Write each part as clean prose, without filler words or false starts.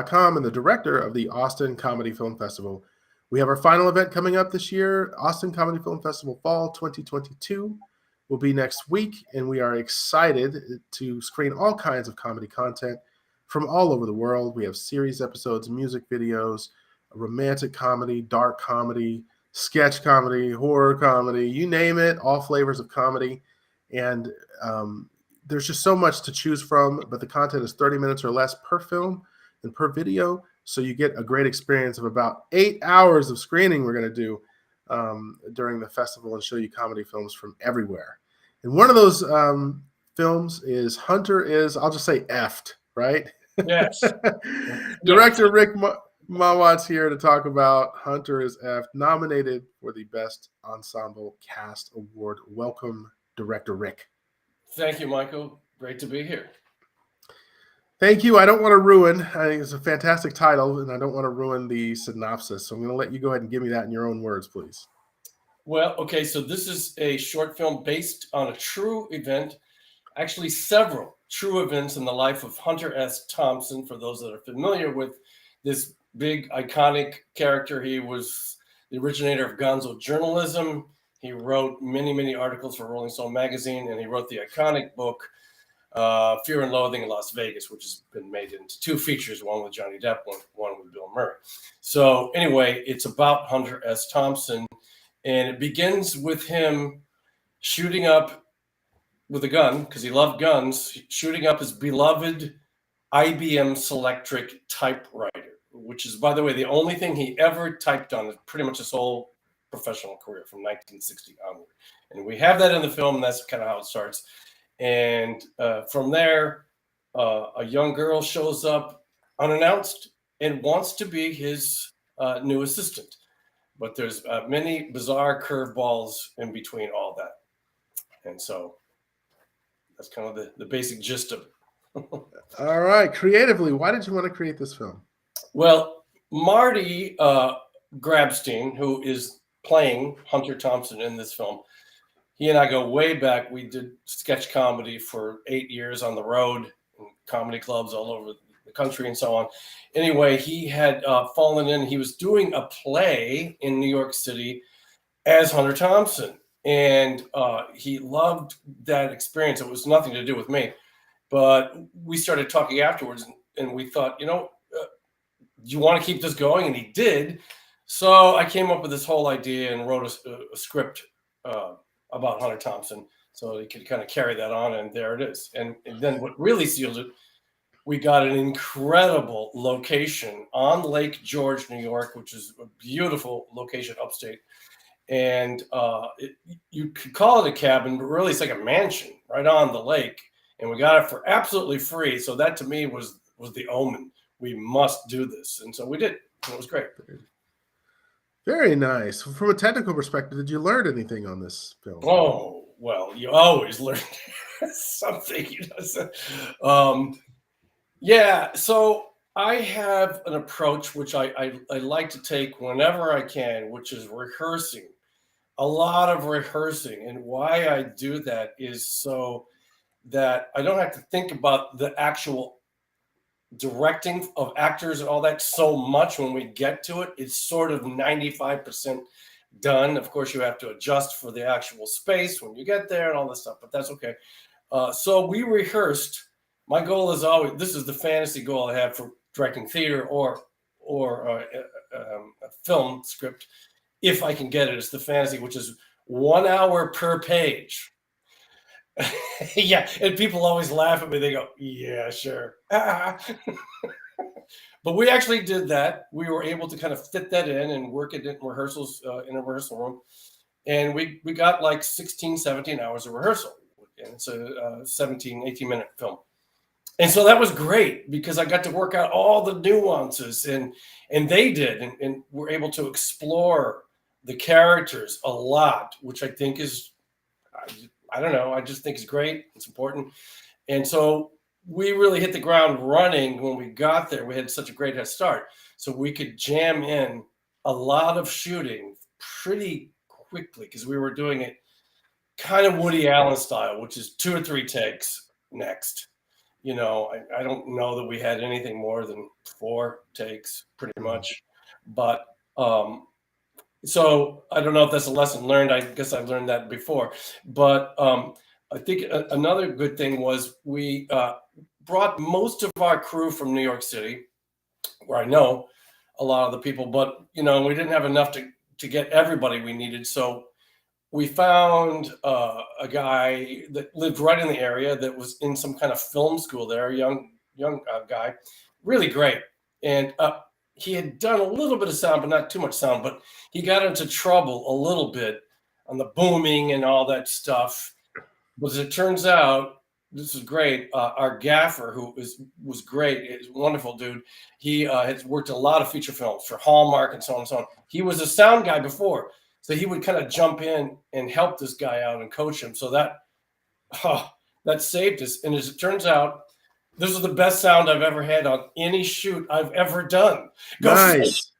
com and the director of the Austin Comedy Film Festival. We have our final event coming up this year. Austin Comedy Film Festival Fall 2022 will be next week, and we are excited to screen all kinds of comedy content from all over the world. We have series episodes, music videos, romantic comedy, dark comedy, sketch comedy, horror comedy, you name it, all flavors of comedy. And there's just so much to choose from, but the content is 30 minutes or less per film and per video. So you get a great experience of about 8 hours of screening we're going to do during the festival and show you comedy films from everywhere. And one of those films is Hunter is, I'll just say effed, right? Yes. Director Rick Mowat's here to talk about Hunter is effed, nominated for the Best Ensemble Cast Award. Welcome, Director Rick. Thank you, Michael. Great to be here. Thank you. I don't want to ruin, I think it's a fantastic title, and I don't want to ruin the synopsis. So I'm going to let you go ahead and give me that in your own words, please. Well, okay, so this is a short film based on a true event, actually several true events in the life of Hunter S. Thompson. For those that are familiar with this big, iconic character, he was the originator of gonzo journalism. He wrote many, many articles for Rolling Stone magazine, and he wrote the iconic book, Fear and Loathing in Las Vegas, which has been made into two features, one with Johnny Depp, one with Bill Murray. So anyway, it's about Hunter S. Thompson, and it begins with him shooting up with a gun, because he loved guns, shooting up his beloved IBM Selectric typewriter, which is, by the way, the only thing he ever typed on pretty much his whole professional career from 1960 onward. And we have that in the film, and that's kind of how it starts. And from there, a young girl shows up unannounced and wants to be his new assistant. But there's many bizarre curveballs in between all that. And so that's kind of the basic gist of it. All right. Creatively, why did you want to create this film? Well, Marty Grabstein, who is playing Hunter Thompson in this film, he and I go way back. We did sketch comedy for 8 years on the road in comedy clubs all over the country and so on. Anyway, he had fallen in. He was doing a play in New York City as Hunter Thompson. And he loved that experience. It was nothing to do with me. But we started talking afterwards, and we thought, do you want to keep this going? And he did. So I came up with this whole idea and wrote a script about Hunter Thompson so he could kind of carry that on, and there it is. And then what really sealed it, we got an incredible location on Lake George, New York, which is a beautiful location upstate. And you could call it a cabin, but really it's like a mansion right on the lake. And we got it for absolutely free. So that to me was the Omen. We must do this. And so we did. And it was great. Very nice. From a technical perspective, did you learn anything on this film? Oh, well, you always learn something. Yeah, so I have an approach which I like to take whenever I can, which is rehearsing. A lot of rehearsing. And why I do that is so that I don't have to think about the actual directing of actors and all that so much when we get to it. It's sort of 95% done. Of course, you have to adjust for the actual space when you get there and all this stuff, but that's okay. So we rehearsed. My goal is always, this is the fantasy goal I have for directing theater or a film script, if I can get it. It's the fantasy, which is 1 hour per page. Yeah, and people always laugh at me. They go, yeah, sure. But we actually did that. We were able to kind of fit that in and work it in rehearsals in a rehearsal room. And we got like 16, 17 hours of rehearsal. And it's a 17, 18-minute film. And so that was great because I got to work out all the nuances, and they did, and were able to explore the characters a lot, which I think is, I don't know, I just think it's great. It's important. And so we really hit the ground running when we got there. We had such a great head start. So we could jam in a lot of shooting pretty quickly because we were doing it kind of Woody Allen style, which is 2 or 3 takes next. I don't know that we had anything more than 4 takes, pretty much. But so I don't know if that's a lesson learned. I guess I learned that before. But I think another good thing was we brought most of our crew from New York City, where I know a lot of the people, but we didn't have enough to get everybody we needed. So we found a guy that lived right in the area that was in some kind of film school there, a young guy, really great. And he had done a little bit of sound, but not too much sound. But he got into trouble a little bit on the booming and all that stuff. But as it turns out, this is great. Our gaffer, who was great, is a wonderful dude. He has worked a lot of feature films for Hallmark and so on and so on. He was a sound guy before, so he would kind of jump in and help this guy out and coach him. So that saved us. And as it turns out, this is the best sound I've ever had on any shoot I've ever done. Nice.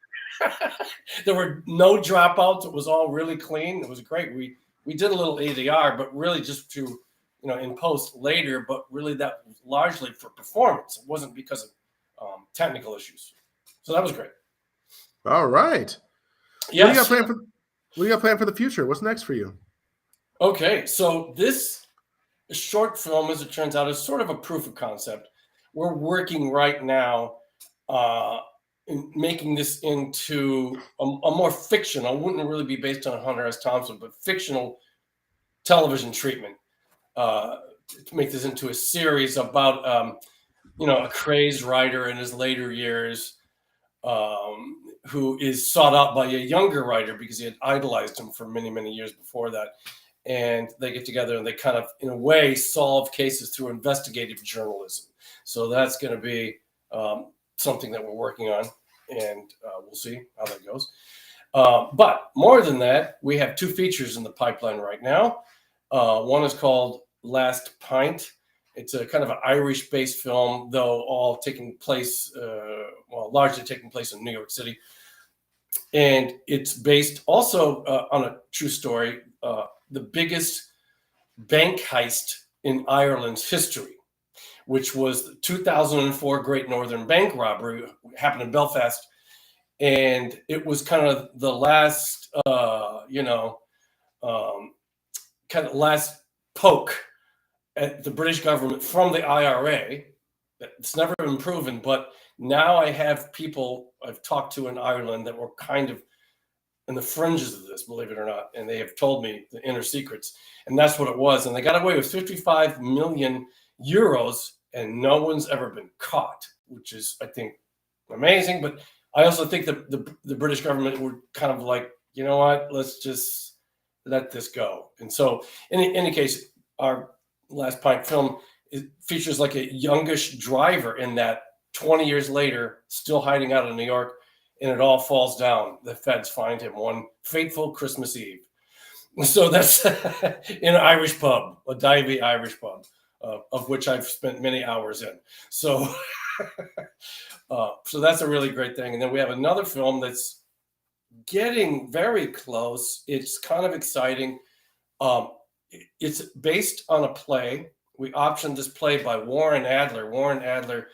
There were no dropouts. It was all really clean. It was great. We did a little ADR, but really just to in post later, but really that was largely for performance. It wasn't because of technical issues. So that was great. All right. Yes. What do you got planned for the future? What's next for you? Okay, so this short film, as it turns out, is sort of a proof of concept. We're working right now in making this into a more fictional, wouldn't really be based on Hunter S. Thompson, but fictional television treatment. To make this into a series about a crazed writer in his later years who is sought out by a younger writer because he had idolized him for many, many years before that. And they get together and they kind of, in a way, solve cases through investigative journalism. So that's going to be something that we're working on, and we'll see how that goes. But more than that, we have 2 features in the pipeline right now. One is called Last Pint. It's a kind of an Irish-based film, though all taking place, largely taking place in New York City. And it's based also on a true story, the biggest bank heist in Ireland's history, which was the 2004 Great Northern Bank robbery, happened in Belfast. And it was kind of the last, kind of last poke at the British government from the IRA. It's never been proven, but now I have people I've talked to in Ireland that were kind of in the fringes of this, believe it or not, and they have told me the inner secrets, and that's what it was. And they got away with 55 million euros, and no one's ever been caught, which is, I think, amazing. But I also think that the British government were kind of like, you know what, let's just let this go. And so in any case, our Last Pint film features like a youngish driver in that 20 years later, still hiding out in New York, and it all falls down. The feds find him one fateful Christmas Eve. So that's in an Irish pub, a divey Irish pub, of which I've spent many hours in. So, so that's a really great thing. And then we have another film that's getting very close. It's kind of exciting. It's based on a play. We optioned this play by Warren Adler. Warren Adler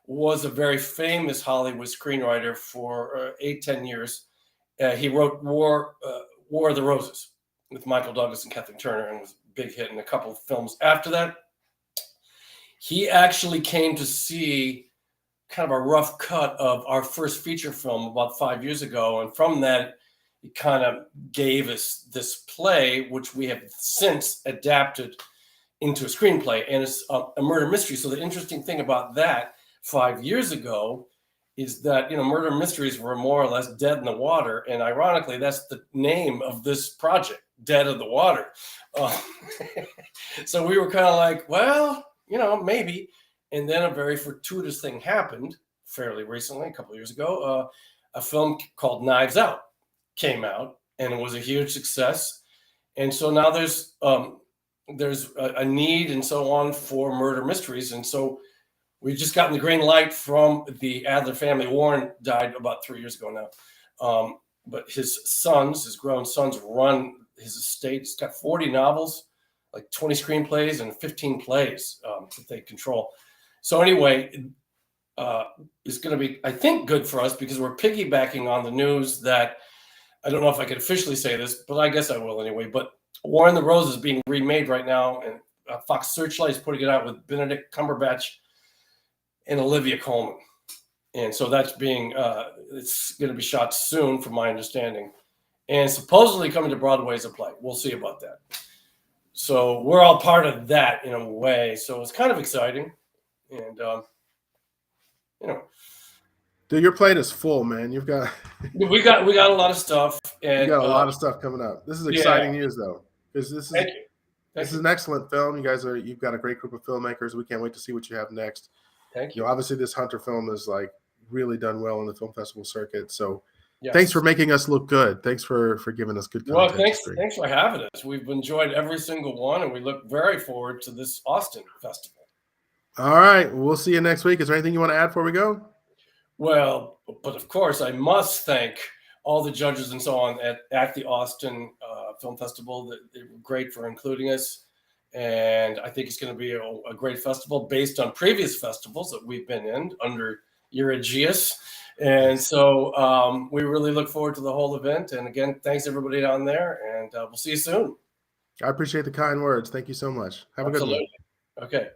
was a very famous Hollywood screenwriter for 8-10 years. He wrote War of the Roses with Michael Douglas and Kathleen Turner, and was a big hit in a couple of films after that. He actually came to see kind of a rough cut of our first feature film about 5 years ago, and from that, he kind of gave us this play, which we have since adapted into a screenplay, and it's a murder mystery. So the interesting thing about that 5 years ago is that, murder mysteries were more or less dead in the water. And ironically, that's the name of this project, Dead in the Water. So we were kind of like, well, maybe. And then a very fortuitous thing happened fairly recently, a couple of years ago. A film called Knives Out came out, and it was a huge success. And so now there's a need and so on for murder mysteries. And so we've just gotten the green light from the Adler family. Warren died about 3 years ago now. But his grown sons, run his estate. He's got 40 novels, like 20 screenplays and 15 plays that they control. So anyway, it's going to be, I think, good for us because we're piggybacking on the news that, I don't know if I could officially say this, but I guess I will anyway. But War in the Roses is being remade right now, and Fox Searchlight is putting it out with Benedict Cumberbatch and Olivia Colman. And so that's being, it's going to be shot soon, from my understanding, and supposedly coming to Broadway as a play. We'll see about that. So we're all part of that in a way. So it's kind of exciting, and you know, Dude, your plate is full, man. You've got we got a lot of stuff, and you got a lot of stuff coming up. This is exciting news, though, because this is this is an excellent film. You've got a great group of filmmakers. We can't wait to see what you have next. Thank You you. know, obviously, this Hunter film is like really done well in the film festival circuit. So, Yes. thanks for making us look good. Thanks for giving us good content. Well, thanks for having us. We've enjoyed every single one, and we look very forward to this Austin festival. All right, we'll see you next week. Is there anything you want to add before we go? Well, but of course, I must thank all the judges and so on at the Austin Film Festival. They were great for including us, and I think it's going to be a great festival based on previous festivals that we've been in under your aegis. And so we really look forward to the whole event. And again, thanks everybody down there, and we'll see you soon. I appreciate the kind words. Thank you so much. Have a good one. Okay.